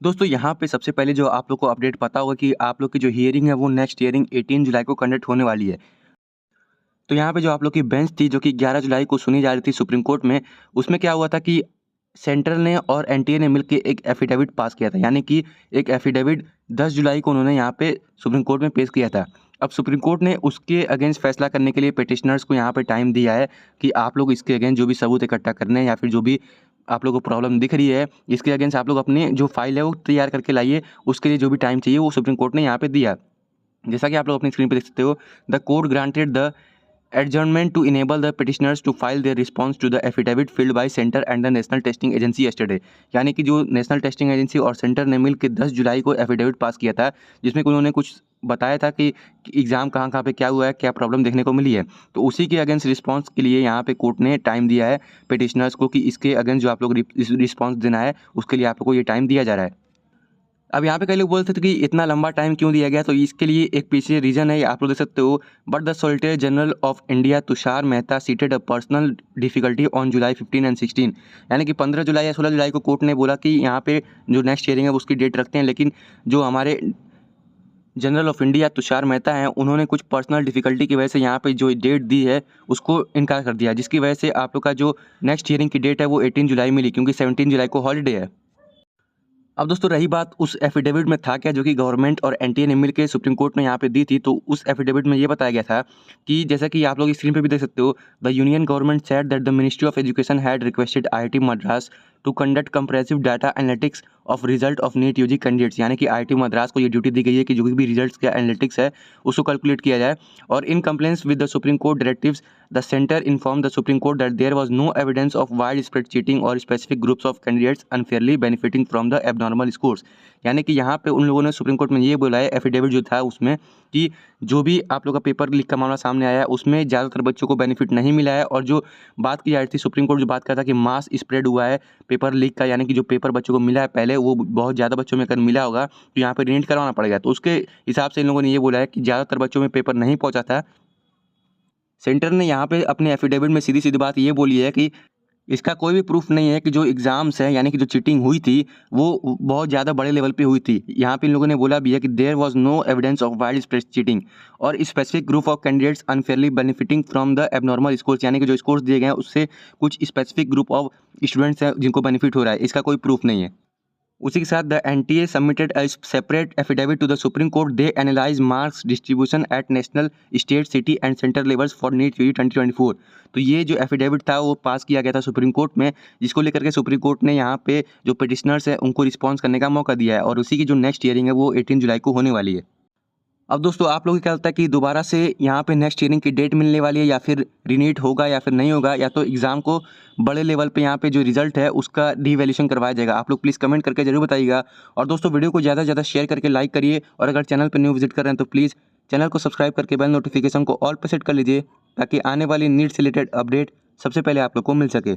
दोस्तों यहाँ पे सबसे पहले जो आप लोग को अपडेट पता होगा कि आप लोग की जो हियरिंग है वो नेक्स्ट हियरिंग 18 जुलाई को कंडक्ट होने वाली है। तो यहाँ पे जो आप लोग की बेंच थी जो कि 11 जुलाई को सुनी जा रही थी सुप्रीम कोर्ट में, उसमें क्या हुआ था कि सेंट्रल ने और एनटीए ने मिलकर एक एफिडेविट पास किया था। यानी कि एक एफिडेविट 10 जुलाई को उन्होंने यहाँ पे सुप्रीम कोर्ट में पेश किया था। अब सुप्रीम कोर्ट ने उसके अगेंस्ट फैसला करने के लिए पिटिशनर्स को यहाँ पे टाइम दिया है कि आप लोग इसके अगेंस्ट जो भी सबूत इकट्ठा करने हैं या फिर जो भी आप लोगों को प्रॉब्लम दिख रही है इसके अगेंस्ट आप लोग अपनी जो फाइल है वो तैयार करके लाइए। उसके लिए जो भी टाइम चाहिए वो सुप्रीम कोर्ट ने यहाँ पे दिया। जैसा कि आप लोग अपनी स्क्रीन पे देख सकते हो, the court granted the adjournment to enable the petitioners to file their response to the affidavit filled by center and the national testing agency yesterday। यानी कि जो नेशनल टेस्टिंग एजेंसी और सेंटर ने मिलकर 10 जुलाई को एफिडेविट पास किया था जिसमें उन्होंने कुछ बताया था कि एग्ज़ाम कहाँ कहाँ पे क्या हुआ है, क्या प्रॉब्लम देखने को मिली है। तो उसी के अगेंस्ट रिस्पांस के लिए यहाँ पे कोर्ट ने टाइम दिया है पिटिशनर्स को कि इसके अगेंस्ट जो आप लोग रिस्पांस देना है उसके लिए आप लोग को ये टाइम दिया जा रहा है। अब यहाँ पे कई लोग बोलते थे कि इतना लंबा टाइम क्यों दिया गया, तो इसके लिए एक पीछे रीज़न है, आप लोग देख सकते हो। But the solicitor general of India Tushar Mehta seated a personal difficulty on July 15 and 16। यानी कि 15 जुलाई या 16 जुलाई को कोर्ट ने बोला कि यहाँ पे जो नेक्स्ट हियरिंग है उसकी डेट रखते हैं, लेकिन जो हमारे general of India Tushar Mehta हैं उन्होंने कुछ पर्सनल डिफिकल्टी की वजह से यहाँ पे जो डेट दी है उसको इनकार कर दिया, जिसकी वजह से आप लोग का जो नेक्स्ट हियरिंग की डेट है वो 18 जुलाई मिली, क्योंकि 17 जुलाई को हॉलीडे है। अब दोस्तों रही बात उस एफिडेविट में था क्या जो कि गवर्नमेंट और एनटीए ने मिलकर सुप्रीम कोर्ट में यहाँ पे दी थी। तो उस एफिडेविट में ये बताया गया था कि जैसा कि आप लोग स्क्रीन पे भी देख सकते हो, the union government said that the ministry of education had requested IIT Madras to conduct comprehensive data analytics of result of NEET UG candidates. यानी कि आईआईटी मद्रास को ये ड्यूटी दी गई है कि जो भी रिजल्ट्स का एनालिटिक्स है उसको कैलकुलेट किया जाए। और in compliance with the supreme Court directives the centre inform the supreme Court that there was no evidence of wide spread cheating और specific groups of candidates unfairly benefiting from the abnormal scores. यानी कि यहाँ पे उन लोगों ने supreme court में ये बोला है एफिडेविट जो था उसमें कि जो भी आप लोग का पेपर लीक का मामला सामने आया है उसमें ज़्यादातर बच्चों को बेनिफिट नहीं मिला है। और जो बात की जा रही थी सुप्रीम कोर्ट जो बात करता कि मास स्प्रेड हुआ है पेपर लीक का, यानी कि जो पेपर बच्चों को मिला है पहले वो बहुत ज़्यादा बच्चों में अगर मिला होगा तो यहाँ पे रीनीट करवाना पड़ेगा। तो उसके हिसाब से इन लोगों ने ये बोला है कि ज़्यादातर बच्चों में पेपर नहीं पहुँचा था। सेंटर ने यहाँ पे अपने एफिडेविट में सीधी सीधी बात ये बोली है कि इसका कोई भी प्रूफ नहीं है कि जो एग्ज़ाम्स हैं यानी कि जो चीटिंग हुई थी वो बहुत ज़्यादा बड़े लेवल पे हुई थी। यहाँ पे इन लोगों ने बोला भी है कि there was no evidence of wide spread cheating और specific group of candidates unfairly benefiting from the abnormal scores. यानी कि जो स्कोर्स दिए गए हैं उससे कुछ स्पेसिफिक ग्रुप ऑफ स्टूडेंट्स हैं जिनको बेनिफिट हो रहा है, इसका कोई प्रूफ नहीं है। उसी के साथ the NTA submitted a separate affidavit to the supreme court. They analyse marks distribution at national state city and centre levels for NEET UG 2024। तो ये जो एफिडेविट था वो पास किया गया था सुप्रीम कोर्ट में, जिसको लेकर के सुप्रीम कोर्ट ने यहाँ पे जो पिटिशनर्स है उनको रिस्पॉन्स करने का मौका दिया है। और उसी की जो नेक्स्ट हियरिंग है वो 18 जुलाई को होने वाली है। अब दोस्तों आप लोगों को क्या लगता है कि दोबारा से यहाँ पे नेक्स्ट हियरिंग की डेट मिलने वाली है या फिर रीनीट होगा या फिर नहीं होगा, या तो एग्ज़ाम को बड़े लेवल पे यहाँ पे जो रिजल्ट है उसका रीवैल्यूएशन करवाया जाएगा? आप लोग प्लीज़ कमेंट करके जरूर बताइएगा। और दोस्तों वीडियो को ज़्यादा से ज़्यादा शेयर करके लाइक करिए, और अगर चैनल पर न्यू विजिट कर रहे हैं तो प्लीज़ चैनल को सब्सक्राइब करके बेल नोटिफिकेशन को ऑल पर सेट कर लीजिए ताकि आने वाली नीट से रिलेटेड अपडेट सबसे पहले आप लोग को मिल सके।